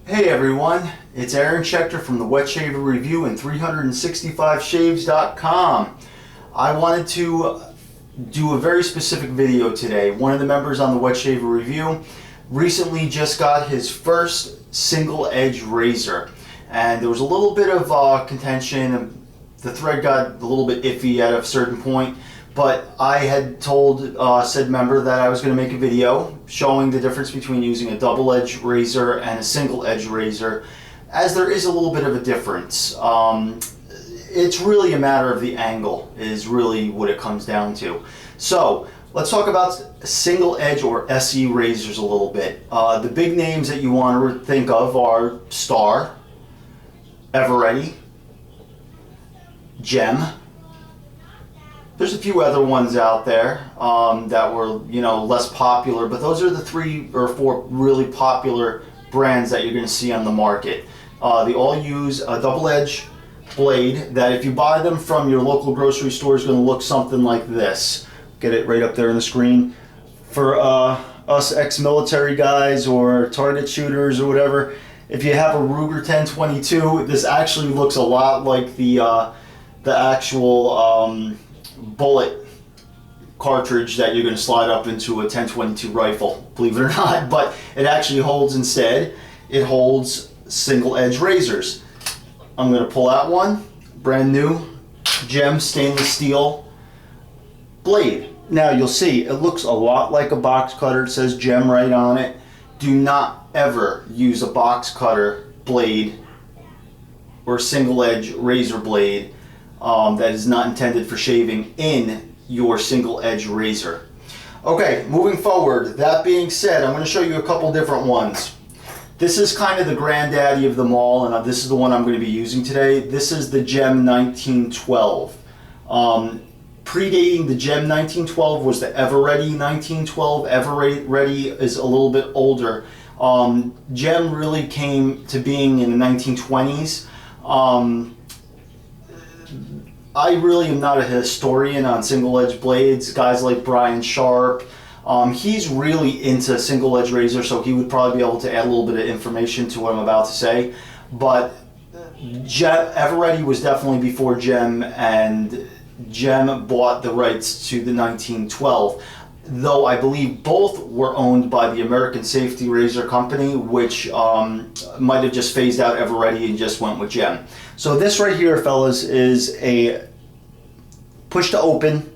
Hey everyone, it's Aaron Schechter from the Wet Shaver Review and 365shaves.com. I wanted to do a very specific video today. One of the members on the Wet Shaver Review recently just got his first single edge razor, and there was a little bit of contention. The thread got a little bit iffy at a certain point, but I had told said member that I was going to make a video showing the difference between using a double edge razor and a single edge razor, as there is a little bit of a difference. It's really a matter of the angle is really what it comes down to. So let's talk about single edge or SE razors a little bit. The big names that you want to think of are W.S.R, Eveready, Gem. There's a few other ones out there that were, less popular, but those are the 3 or 4 really popular brands that you're going to see on the market. They all use a double-edge blade that, if you buy them from your local grocery store, is going to look something like this. Get it right up there on the screen. For us ex-military guys or target shooters or whatever, if you have a Ruger 1022, this actually looks a lot like the actual bullet cartridge that you're going to slide up into a 1022 rifle, believe it or not, but it actually holds single edge razors. I'm going to pull out one, brand new Gem stainless steel blade. Now you'll see it looks a lot like a box cutter. It says Gem right on it. Do not ever use a box cutter blade or single edge razor blade that is not intended for shaving in your single edge razor. Okay, moving forward, that being said, I'm going to show you a couple different ones. This is kind of the granddaddy of them all, and this is the one I'm going to be using today. This is the Gem 1912. Predating the Gem 1912 was the Eveready 1912. Eveready is a little bit older. Gem really came to being in the 1920s. I really am not a historian on single edge blades. Guys like Brian Sharp, he's really into single edge razors, so he would probably be able to add a little bit of information to what I'm about to say. But Eveready was definitely before Gem, and Gem bought the rights to the 1912. Though I believe both were owned by the American Safety Razor Company, which might have just phased out Eveready and just went with Gem. So this right here, fellas, is a push to open.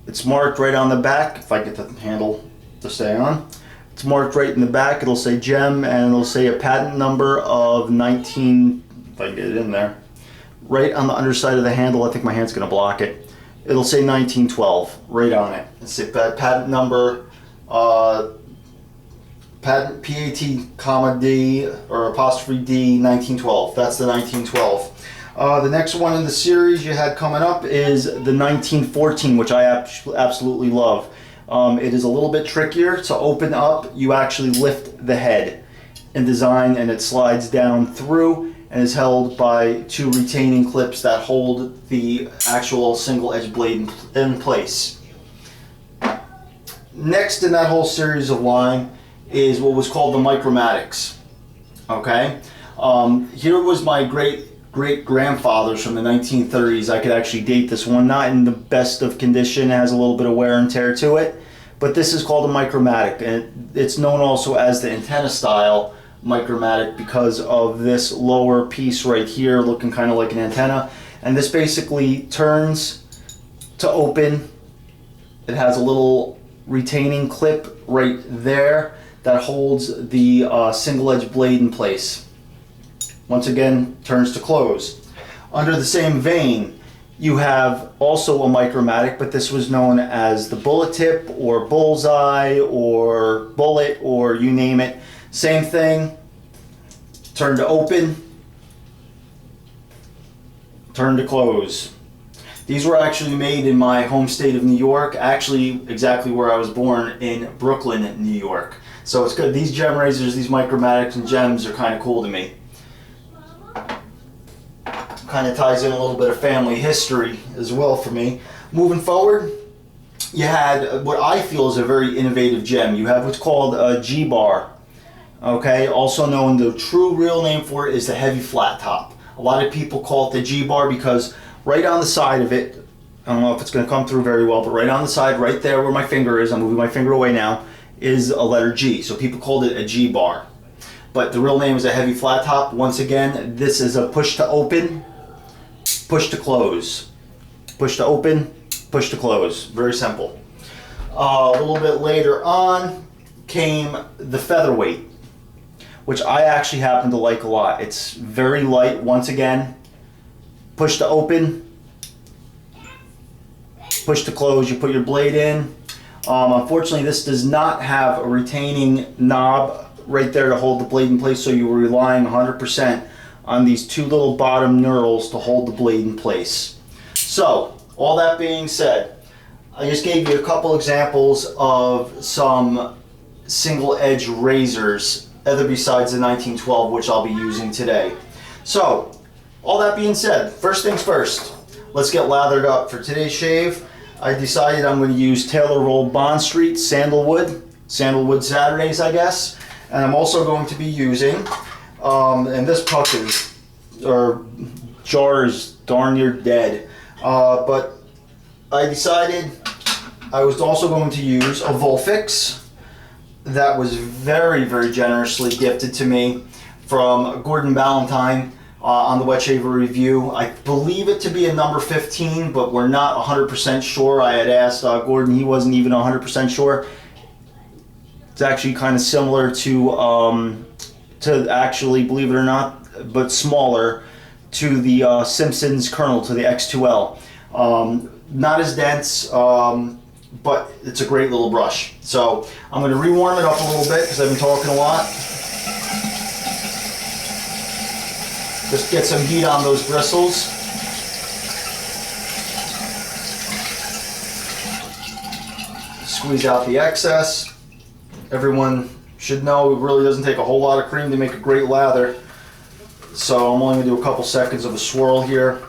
It's marked right on the back, if I get the handle to stay on. It's marked right in the back. It'll say Gem, and it'll say a patent number of 19, if I can get it in there. Right on the underside of the handle, I think my hand's going to block it. It'll say 1912 right on it. It's a patent number, patent PAT, comma D or apostrophe D 1912. That's the 1912. The next one in the series you had coming up is the 1914, which I absolutely love. It is a little bit trickier to open up. You actually lift the head in design, and it slides down through and is held by 2 retaining clips that hold the actual single edge blade in place. Next in that whole series of line is what was called the Micromatics. Okay, here was my great grandfathers from the 1930s. I could actually date this one, not in the best of condition. It has a little bit of wear and tear to it, but this is called a Micromatic, and it's known also as the antenna style Micromatic because of this lower piece right here looking kind of like an antenna, and this basically turns to open. It has a little retaining clip right there that holds the single edge blade in place. Once again, turns to close. Under the same vein, you have also a Micromatic, but this was known as the bullet tip or bullseye or bullet, or you name it. Same thing, turn to open, turn to close. These were actually made in my home state of New York, actually exactly where I was born, in Brooklyn, New York. So it's good. These Gem razors, these Micromatics and Gems, are kind of cool to me. Kind of ties in a little bit of family history as well for me. Moving forward, you had what I feel is a very innovative gem. You have what's called a G-bar, okay? Also known, the true real name for it is the heavy flat top. A lot of people call it the G-bar because right on the side of it, I don't know if it's going to come through very well, but right on the side, right there where my finger is, I'm moving my finger away now, is a letter G. So people called it a G-bar. But the real name is a heavy flat top. Once again, this is a push to open, push to close. Push to open, push to close. Very simple. A little bit later on came the featherweight, which I actually happen to like a lot. It's very light. Once again, push to open, push to close. You put your blade in. Unfortunately, this does not have a retaining knob right there to hold the blade in place, so you were relying 100% on these two little bottom knurls to hold the blade in place. So, all that being said, I just gave you a couple examples of some single edge razors, other besides the 1912, which I'll be using today. So, all that being said, first things first, let's get lathered up. For today's shave, I decided I'm going to use Taylor Roll Bond Street Sandalwood Saturdays, I guess. And I'm also going to be using, and this puck is, or jar is darn near dead, but I decided I was also going to use a Volfix that was very, very generously gifted to me from Gordon Ballantyne on the Wet Shaver Review. I believe it to be a number 15, but we're not 100% sure. I had asked Gordon, he wasn't even 100% sure. It's actually kind of similar to actually, believe it or not, but smaller, to the Simpsons Kernel, to the X2L. Not as dense, but it's a great little brush. So I'm going to rewarm it up a little bit because I've been talking a lot. Just get some heat on those bristles. Squeeze out the excess. Everyone should know it really doesn't take a whole lot of cream to make a great lather. So I'm only going to do a couple seconds of a swirl here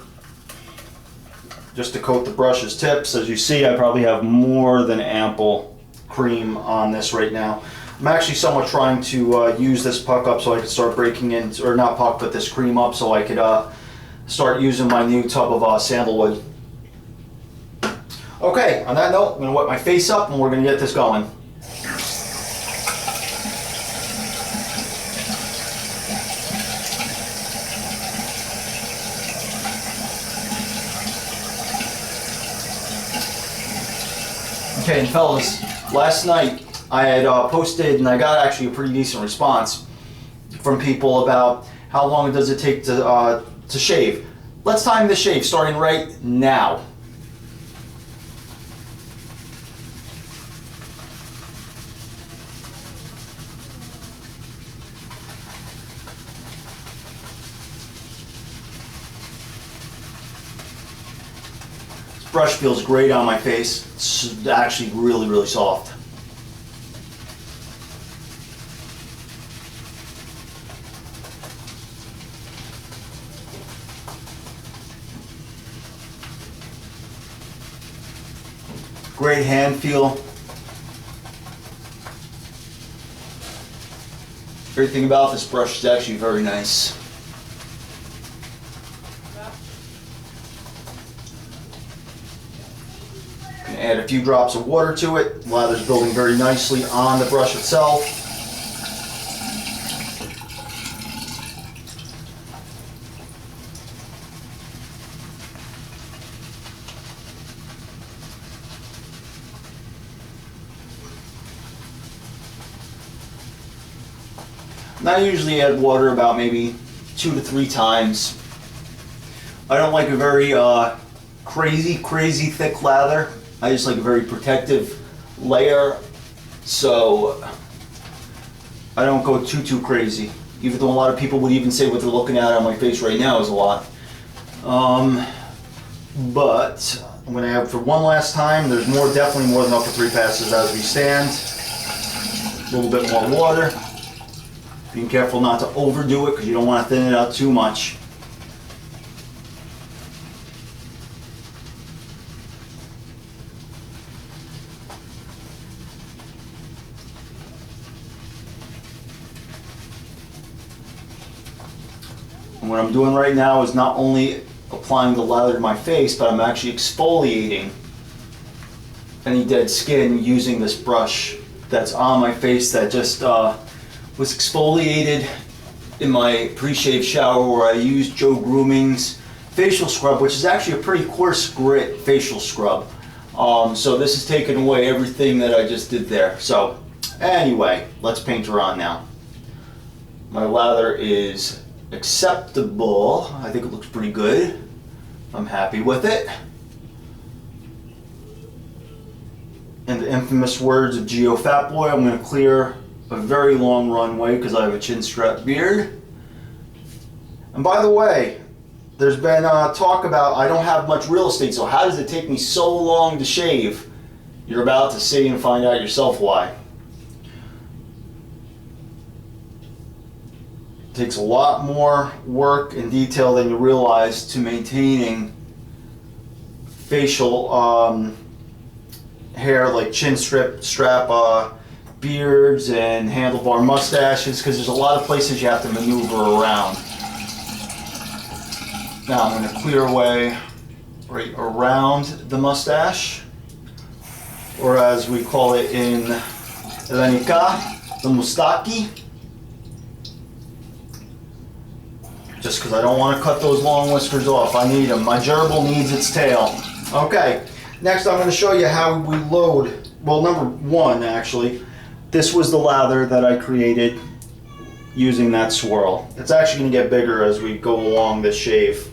just to coat the brush's tips. As you see, I probably have more than ample cream on this right now. I'm actually somewhat trying to use this puck up so I could start breaking in, or not puck, but this cream up so I could start using my new tub of sandalwood. Okay, on that note, I'm going to wet my face up and we're going to get this going. Okay, and fellas, last night I had posted, and I got actually a pretty decent response from people about how long does it take to shave. Let's time the shave, starting right now. Brush feels great on my face. It's actually really, really soft. Great hand feel. Great thing about this brush is actually very nice. Add a few drops of water to it. Lather's building very nicely on the brush itself. And I usually add water about maybe 2 to 3 times. I don't like a very crazy thick lather. I just like a very protective layer, so I don't go too crazy. Even though a lot of people would even say what they're looking at on my face right now is a lot. But I'm going to add for one last time. There's definitely more than enough for 3 passes as we stand. A little bit more water. Being careful not to overdo it because you don't want to thin it out too much. And what I'm doing right now is not only applying the lather to my face, but I'm actually exfoliating any dead skin using this brush that's on my face that just was exfoliated in my pre-shave shower, where I used Joe Grooming's facial scrub, which is actually a pretty coarse grit facial scrub. So this is taking away everything that I just did there. So anyway, let's paint her on now. My lather is acceptable. I think it looks pretty good. I'm happy with it. In the infamous words of Geo Fatboy, I'm going to clear a very long runway because I have a chin strap beard. And by the way, there's been talk about I don't have much real estate, so how does it take me so long to shave? You're about to see and find out yourself why. It takes a lot more work and detail than you realize to maintaining facial hair, like chin strap beards and handlebar mustaches, because there's a lot of places you have to maneuver around. Now I'm going to clear away right around the mustache, or as we call it in Elenica, the mustaki. Just because I don't want to cut those long whiskers off. I need them. My gerbil needs its tail. Okay, next I'm going to show you how we load. Well, number one, actually, this was the lather that I created using that swirl. It's actually going to get bigger as we go along this shave.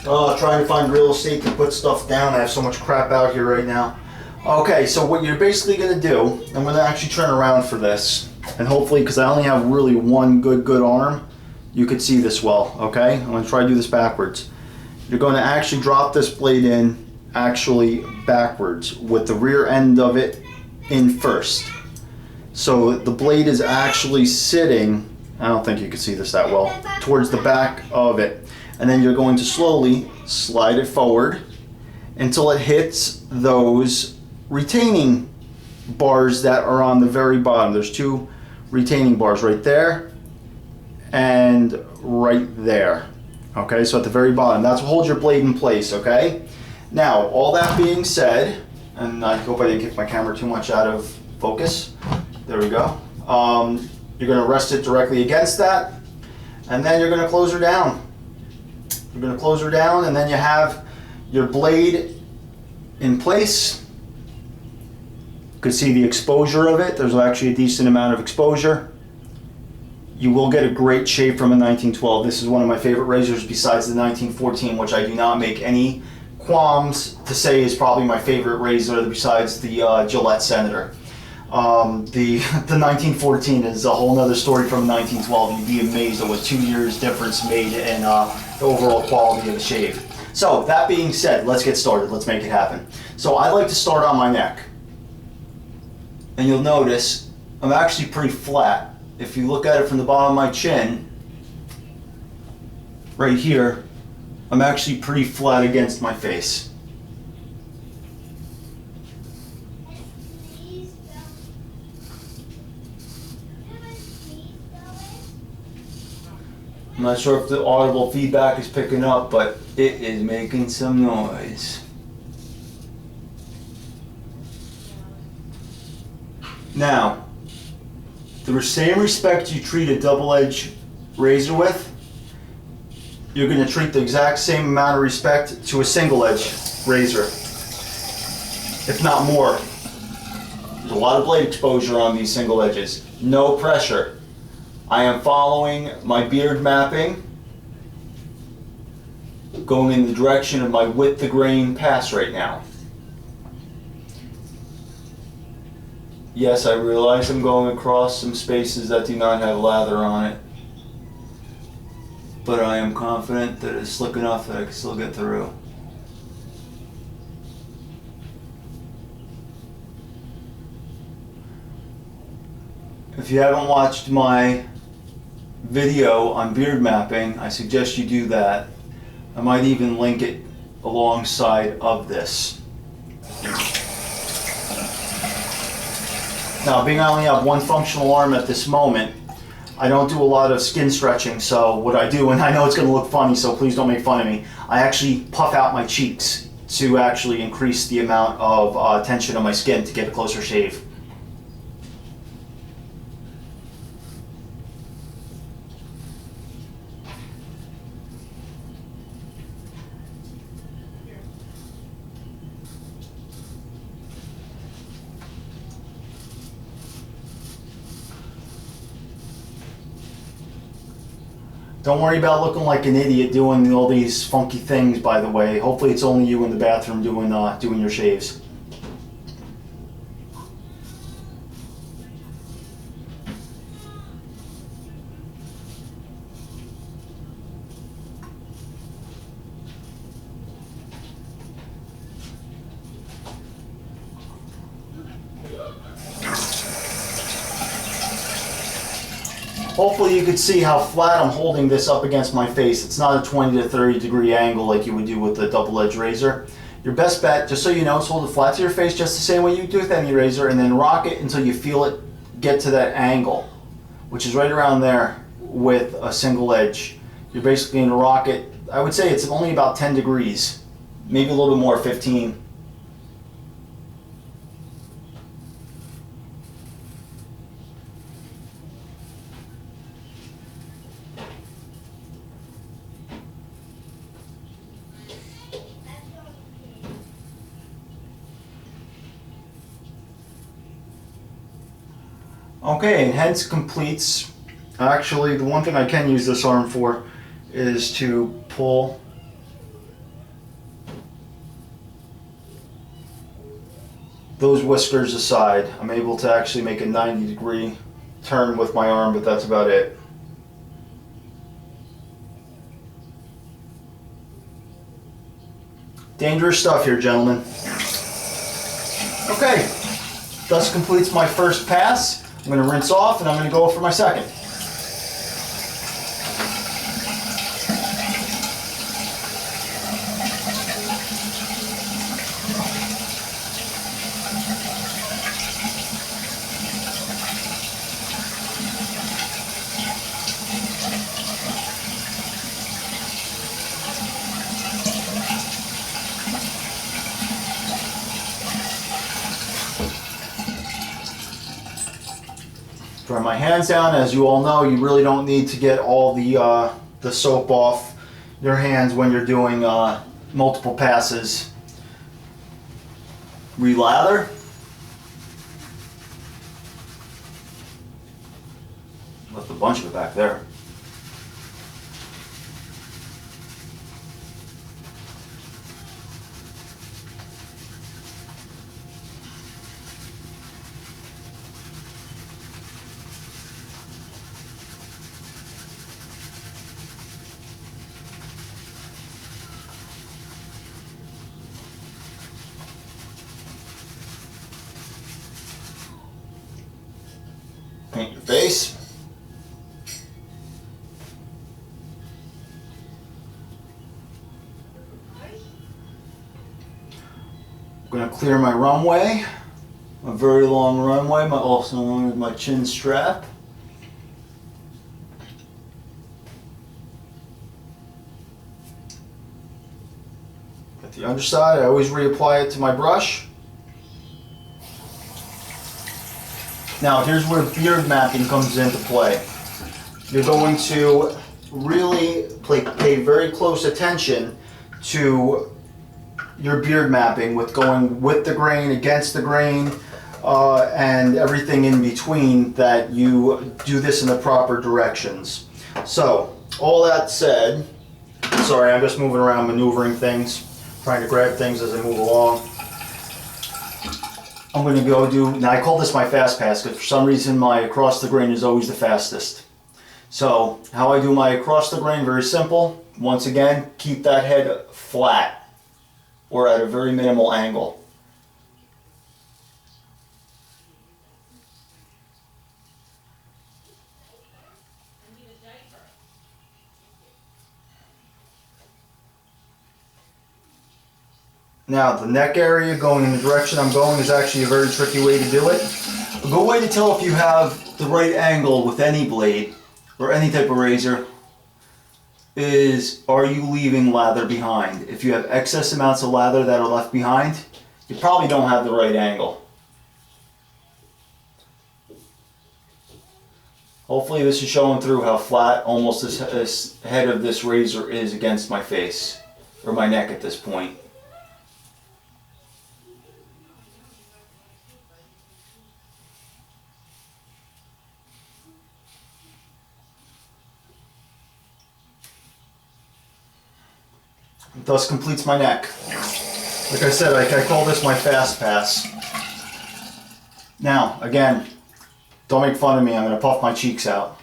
Oh, trying to find real estate to put stuff down. I have so much crap out here right now. Okay, so what you're basically going to do, I'm going to actually turn around for this. And hopefully, because I only have really one good arm, you could see this well, okay? I'm going to try to do this backwards. You're going to actually drop this blade in actually backwards with the rear end of it in first. So the blade is actually sitting, I don't think you can see this that well, towards the back of it. And then you're going to slowly slide it forward until it hits those retaining bars that are on the very bottom. There's two retaining bars right there and right there. Okay, so at the very bottom, that's what holds your blade in place, okay? Now, all that being said, and I hope I didn't kick my camera too much out of focus. There we go. You're going to rest it directly against that, and then you're going to close her down. You're going to close her down, and then you have your blade in place. You can see the exposure of it. There's actually a decent amount of exposure. You will get a great shave from a 1912. This is one of my favorite razors besides the 1914, which I do not make any qualms to say is probably my favorite razor besides the Gillette Senator. The 1914 is a whole nother story from 1912. You'd be amazed at what 2 years difference made in the overall quality of the shave. So that being said, let's get started. Let's make it happen. So I like to start on my neck. And you'll notice I'm actually pretty flat. If you look at it from the bottom of my chin, right here, I'm actually pretty flat against my face. I'm not sure if the audible feedback is picking up, but it is making some noise. Now, the same respect you treat a double-edged razor with, you're going to treat the exact same amount of respect to a single-edged razor, if not more. There's a lot of blade exposure on these single edges. No pressure. I am following my beard mapping, going in the direction of my width to grain pass right now. Yes, I realize I'm going across some spaces that do not have lather on it, but I am confident that it's slick enough that I can still get through. If you haven't watched my video on beard mapping, I suggest you do that. I might even link it alongside of this. Now, being I only have one functional arm at this moment, I don't do a lot of skin stretching, so what I do, and I know it's going to look funny, so please don't make fun of me, I actually puff out my cheeks to actually increase the amount of tension on my skin to get a closer shave. Don't worry about looking like an idiot doing all these funky things, by the way. Hopefully it's only you in the bathroom doing your shaves. Hopefully you could see how flat I'm holding this up against my face. It's not a 20 to 30 degree angle like you would do with the double-edged razor. Your best bet, just so you know, is hold it flat to your face just the same way you do with any razor, and then rock it until you feel it get to that angle, which is right around there with a single edge. You're basically going to rock it, I would say it's only about 10 degrees, maybe a little bit more, 15. Okay, and hence completes. Actually, the one thing I can use this arm for is to pull those whiskers aside. I'm able to actually make a 90-degree turn with my arm, but that's about it. Dangerous stuff here, gentlemen. Okay, thus completes my first pass. I'm going to rinse off and I'm going to go for my second. Dry my hands down. As you all know, you really don't need to get all the soap off your hands when you're doing multiple passes. Relather. Left a bunch of it back there. Paint your face. I'm going to clear my runway, a very long runway, also known as my chin strap. At the underside, I always reapply it to my brush. Now here's where beard mapping comes into play. You're going to really pay very close attention to your beard mapping, with going with the grain, against the grain, and everything in between, that you do this in the proper directions. So, all that said, sorry, I'm just moving around, maneuvering things, trying to grab things as I move along. I'm going to go do, now I call this my fast pass because for some reason my across the grain is always the fastest. So how I do my across the grain, very simple. Once again, keep that head flat or at a very minimal angle. Now the neck area, going in the direction I'm going, is actually a very tricky way to do it. A good way to tell if you have the right angle with any blade or any type of razor, is are you leaving lather behind? If you have excess amounts of lather that are left behind, you probably don't have the right angle. Hopefully this is showing through how flat almost this head of this razor is against my face, or my neck at this point. Thus completes my neck. Like I said, I call this my fast pass. Now, again, don't make fun of me, I'm going to puff my cheeks out.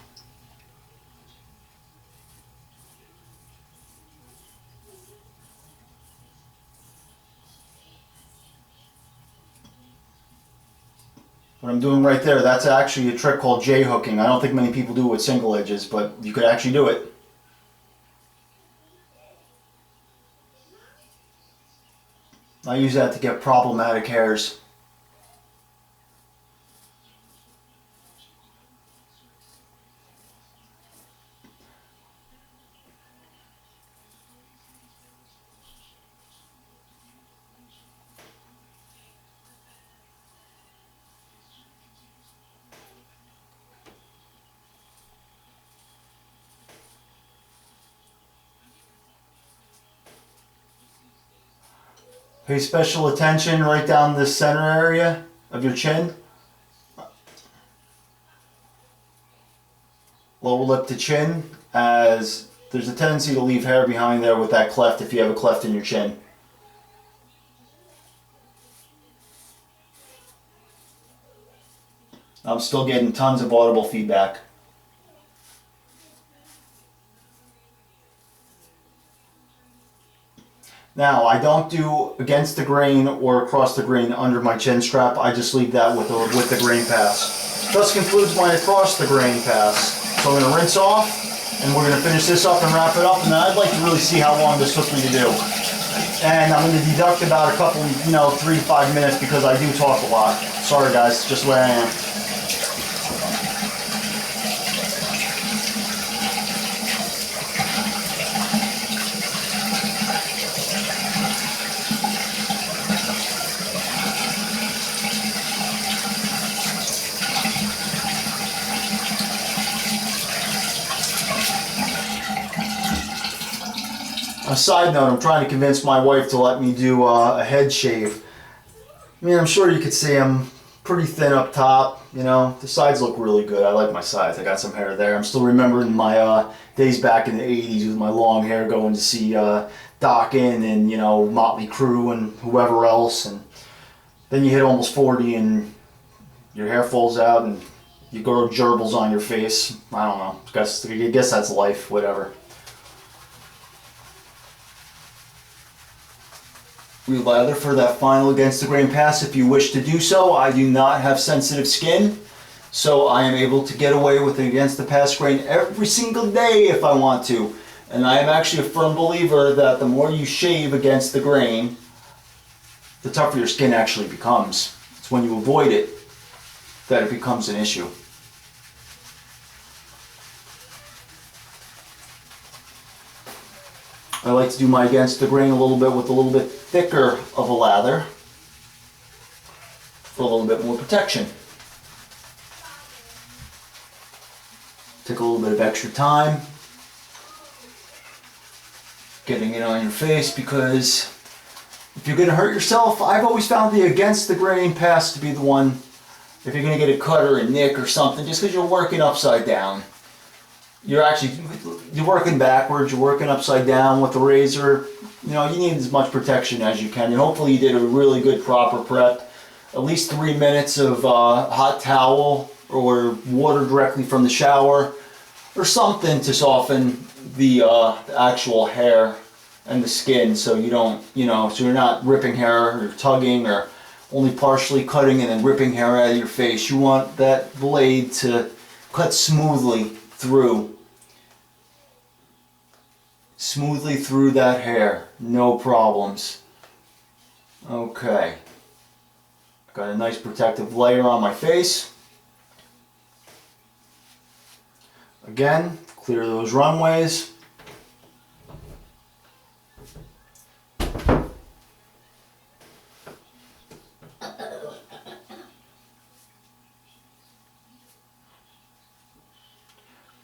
What I'm doing right there, that's actually a trick called J-hooking. I don't think many people do it with single edges, but you could actually do it. I use that to get problematic hairs. Pay special attention right down the center area of your chin. Lower lip to chin, as there's a tendency to leave hair behind there with that cleft if you have a cleft in your chin. I'm still getting tons of audible feedback. Now, I don't do against the grain or across the grain under my chin strap. I just leave that with the grain pass. Thus concludes my across the grain pass. So I'm going to rinse off, and we're going to finish this up and wrap it up. And I'd like to really see how long this took me to do. And I'm going to deduct about a couple, 3 to 5 minutes because I do talk a lot. Sorry guys, just the way I am. A side note, I'm trying to convince my wife to let me do a head shave. I mean, I'm sure you could see I'm pretty thin up top, The sides look really good. I like my sides. I got some hair there. I'm still remembering my days back in the 80s with my long hair going to see Dokken and, Motley Crue and whoever else. And then you hit almost 40 and your hair falls out and you grow gerbils on your face. I don't know. I guess that's life, whatever. We lather for that final against the grain pass if you wish to do so. I do not have sensitive skin, so I am able to get away with an against the pass grain every single day if I want to. And I am actually a firm believer that the more you shave against the grain, the tougher your skin actually becomes. It's when you avoid it that it becomes an issue. I like to do my against the grain a little bit with a little bit thicker of a lather for a little bit more protection. Take a little bit of extra time getting it on your face, because if you're going to hurt yourself, I've always found the against the grain pass to be the one. If you're going to get a cut or a nick or something, just because you're working upside down, you're working backwards, you're working upside down with the razor. You need as much protection as you can, and hopefully you did a really good proper prep. At least 3 minutes of hot towel or water directly from the shower or something to soften the actual hair and the skin, so you don't, so you're not ripping hair or tugging or only partially cutting and then ripping hair out of your face. You want that blade to cut smoothly through that hair, no problems. Okay, got a nice protective layer on my face. Again, clear those runways.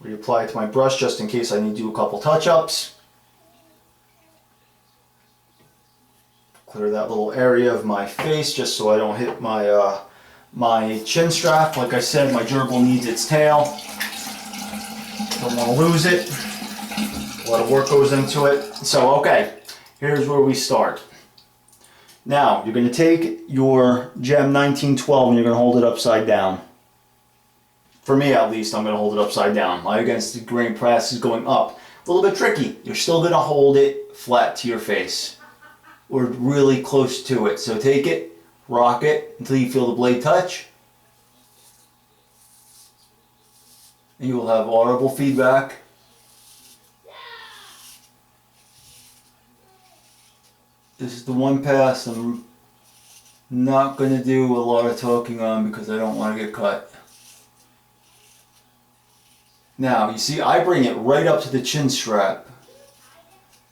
Reapply it to my brush just in case I need to do a couple touch-ups. Clear that little area of my face just so I don't hit my my chin strap. Like I said, my gerbil needs its tail. Don't want to lose it. A lot of work goes into it. So, okay, here's where we start. Now, you're going to take your Gem 1912 and you're going to hold it upside down. For me, at least, I'm going to hold it upside down. My against the grain press is going up. A little bit tricky. You're still going to hold it flat to your face, or really close to it. So take it, rock it until you feel the blade touch. And you will have audible feedback. This is the one pass I'm not going to do a lot of talking on because I don't want to get cut. Now, you see, I bring it right up to the chin strap.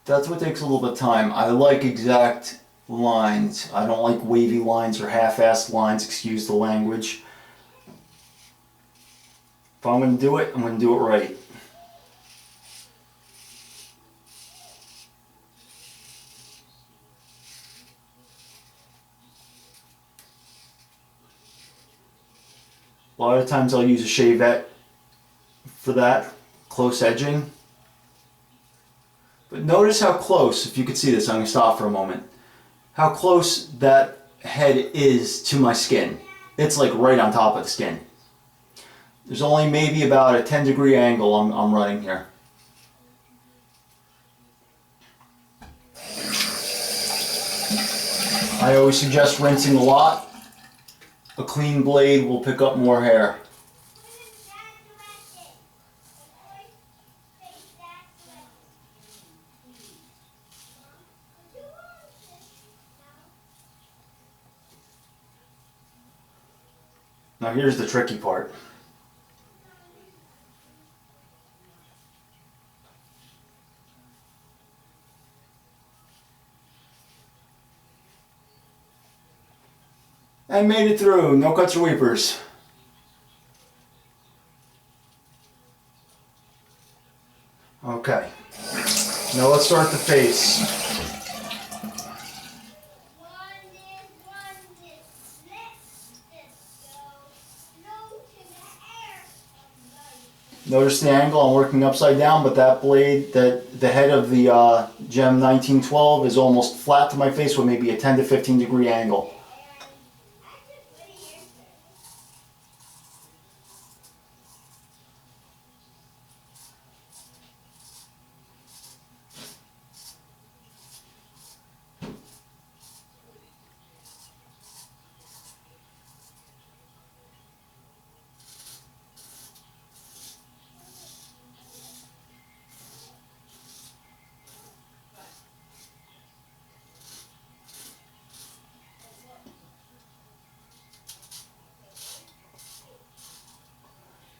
That's what takes a little bit of time. I like exact lines. I don't like wavy lines or half-assed lines, excuse the language. If I'm going to do it, I'm going to do it right. A lot of times I'll use a shavette for that, close edging. But notice how close, if you could see this, I'm going to stop for a moment, how close that head is to my skin. It's like right on top of the skin. There's only maybe about a 10-degree angle I'm running here. I always suggest rinsing a lot. A clean blade will pick up more hair. Now here's the tricky part. And made it through, no cuts or weepers. Okay, now let's start the face. Notice the angle, I'm working upside down, but that blade, the head of the Gem 1912 is almost flat to my face with maybe a 10 to 15 degree angle.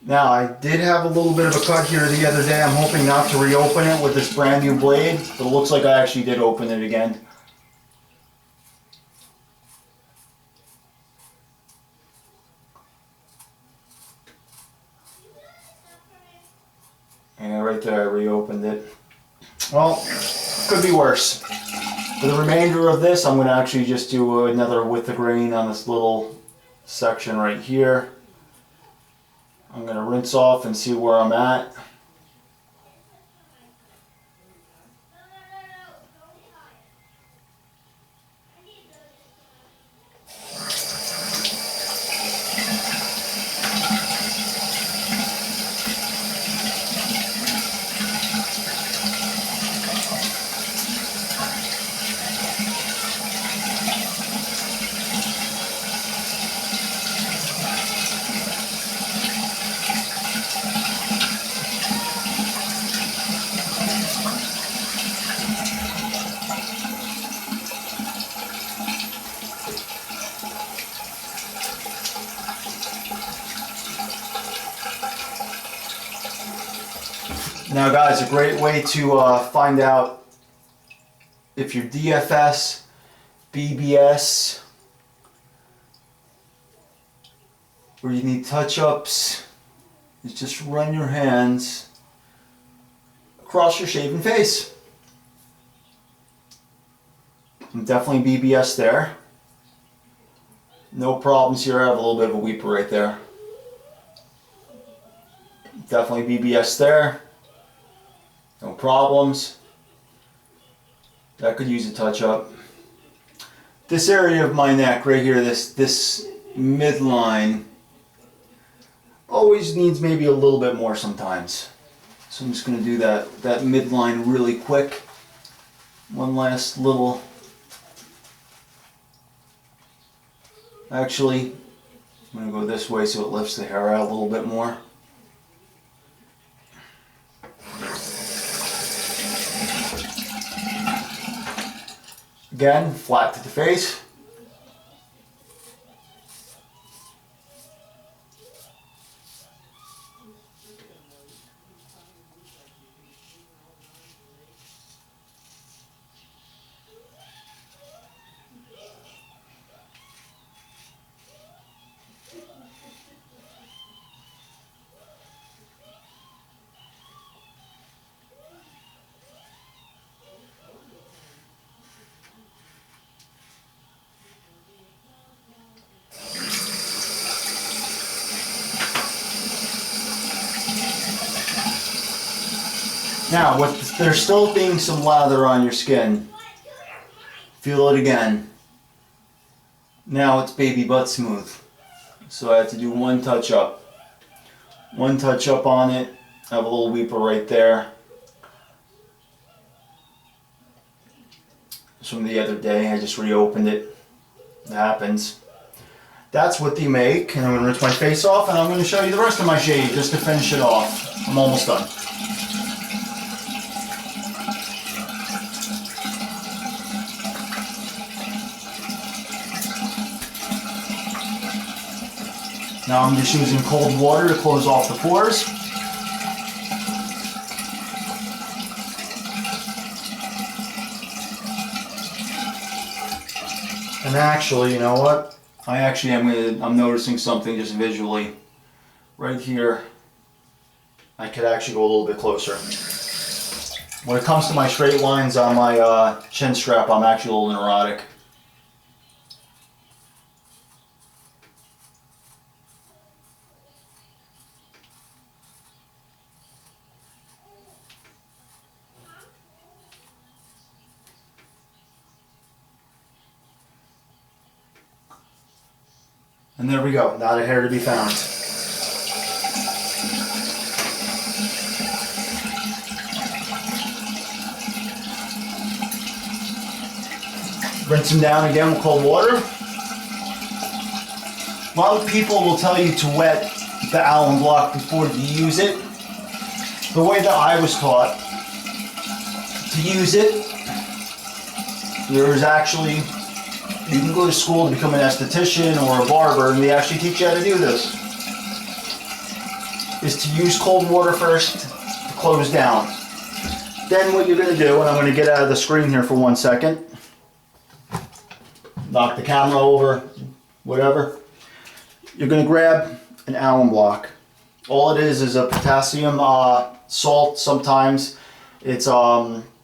Now, I did have a little bit of a cut here the other day. I'm hoping not to reopen it with this brand new blade, but it looks like I actually did open it again. And right there, I reopened it. Well, could be worse. For the remainder of this, I'm going to actually just do another with the grain on this little section right here. I'm going to rinse off and see where I'm at. Now guys, a great way to find out if you're DFS, BBS, or you need touch-ups, is just run your hands across your shaven face. I'm definitely BBS there. No problems here. I have a little bit of a weeper right there. Definitely BBS there. No problems. That could use a touch-up. This area of my neck right here, this midline, always needs maybe a little bit more sometimes. So I'm just going to do that midline really quick. One last little. Actually, I'm going to go this way so it lifts the hair out a little bit more. Again, flat to the face. Now, with there still being some lather on your skin, feel it again. Now it's baby butt smooth. So I have to do one touch up. One touch up on it. I have a little weeper right there. It's from the other day. I just reopened it. It happens. That's what they make. And I'm going to rinse my face off and I'm going to show you the rest of my shave just to finish it off. I'm almost done. Now I'm just using cold water to close off the pores. And actually, you know what? I'm noticing something just visually. Right here, I could actually go a little bit closer. When it comes to my straight lines on my chin strap, I'm actually a little neurotic. And there we go, not a hair to be found. Rinse them down again with cold water. A lot of people will tell you to wet the alum block before you use it. The way that I was taught to use it, there's actually, you can go to school to become an esthetician or a barber and they actually teach you how to do this. Is to use cold water first to close down. Then what you're going to do, and I'm going to get out of the screen here for 1 second. Knock the camera over, whatever. You're going to grab an alum block. All it is a potassium salt. Sometimes it's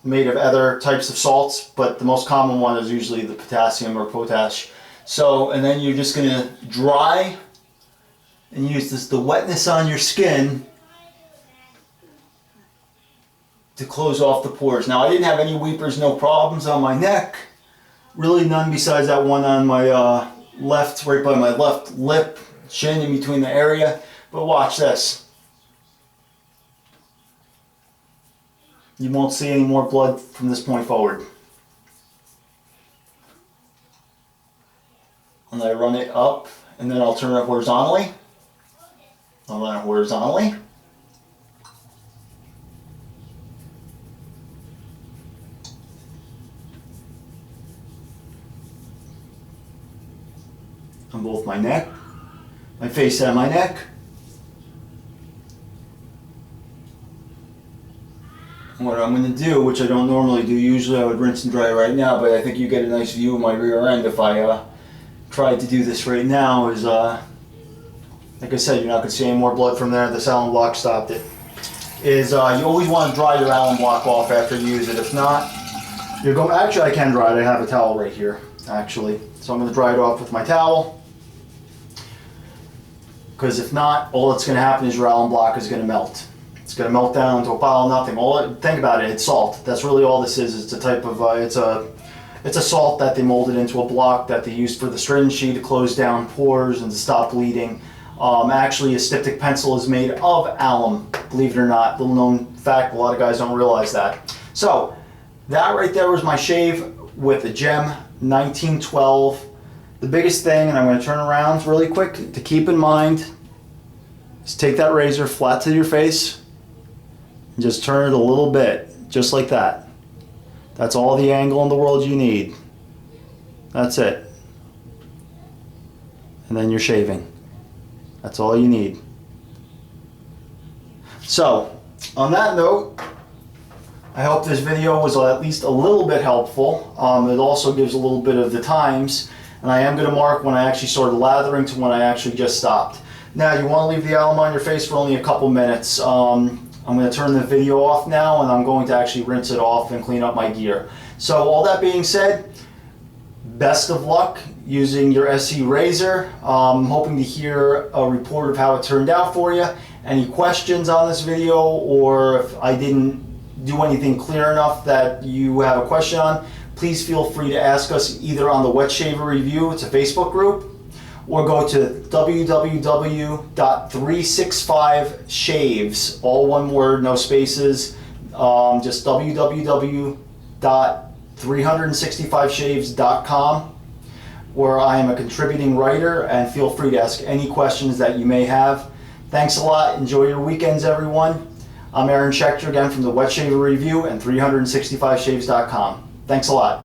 made of other types of salts, but the most common one is usually the potassium or potash. So, and then you're just going to dry and use the wetness on your skin to close off the pores. Now, I didn't have any weepers, no problems on my neck. Really none besides that one on my left, right by my left lip, chin in between the area. But watch this. You won't see any more blood from this point forward. And I run it up, and then I'll turn it horizontally. I'll run it horizontally. On both my neck, my face and my neck. what I'm going to do, which I don't normally do, usually I would rinse and dry right now, but I think you get a nice view of my rear end if I tried to do this right now, is like I said, you're not going to see any more blood from there. This Allen block stopped it. Is you always want to dry your Allen block off after you use it. If not, you're going. Actually, I can dry it. I have a towel right here, actually. So I'm going to dry it off with my towel. Because if not, all that's going to happen is your Allen block is going to melt. It's going to melt down into a pile of nothing. Think about it. It's salt. That's really all this is. It's a type of it's a salt that they molded into a block that they used for the string sheet to close down pores and to stop bleeding. Actually, a styptic pencil is made of alum, believe it or not. Little known fact, a lot of guys don't realize that. So, that right there was my shave with the Gem 1912. The biggest thing, and I'm going to turn around really quick, to keep in mind is take that razor flat to your face and just turn it a little bit, just like that. That's all the angle in the world you need. That's it. And then you're shaving. That's all you need. So, on that note, I hope this video was at least a little bit helpful. It also gives a little bit of the times, and I am going to mark when I actually started lathering to when I actually just stopped. Now, you want to leave the alum on your face for only a couple minutes. I'm going to turn the video off now, and I'm going to actually rinse it off and clean up my gear. So, all that being said, best of luck using your SE razor. I'm hoping to hear a report of how it turned out for you. Any questions on this video, or if I didn't do anything clear enough that you have a question on, please feel free to ask us either on the Wet Shaver Review, it's a Facebook group, or go to www.365shaves, all one word, no spaces, just www.365shaves.com, where I am a contributing writer, and feel free to ask any questions that you may have. Thanks a lot. Enjoy your weekends, everyone. I'm Aaron Schechter again from the Wet Shaver Review and 365shaves.com. Thanks a lot.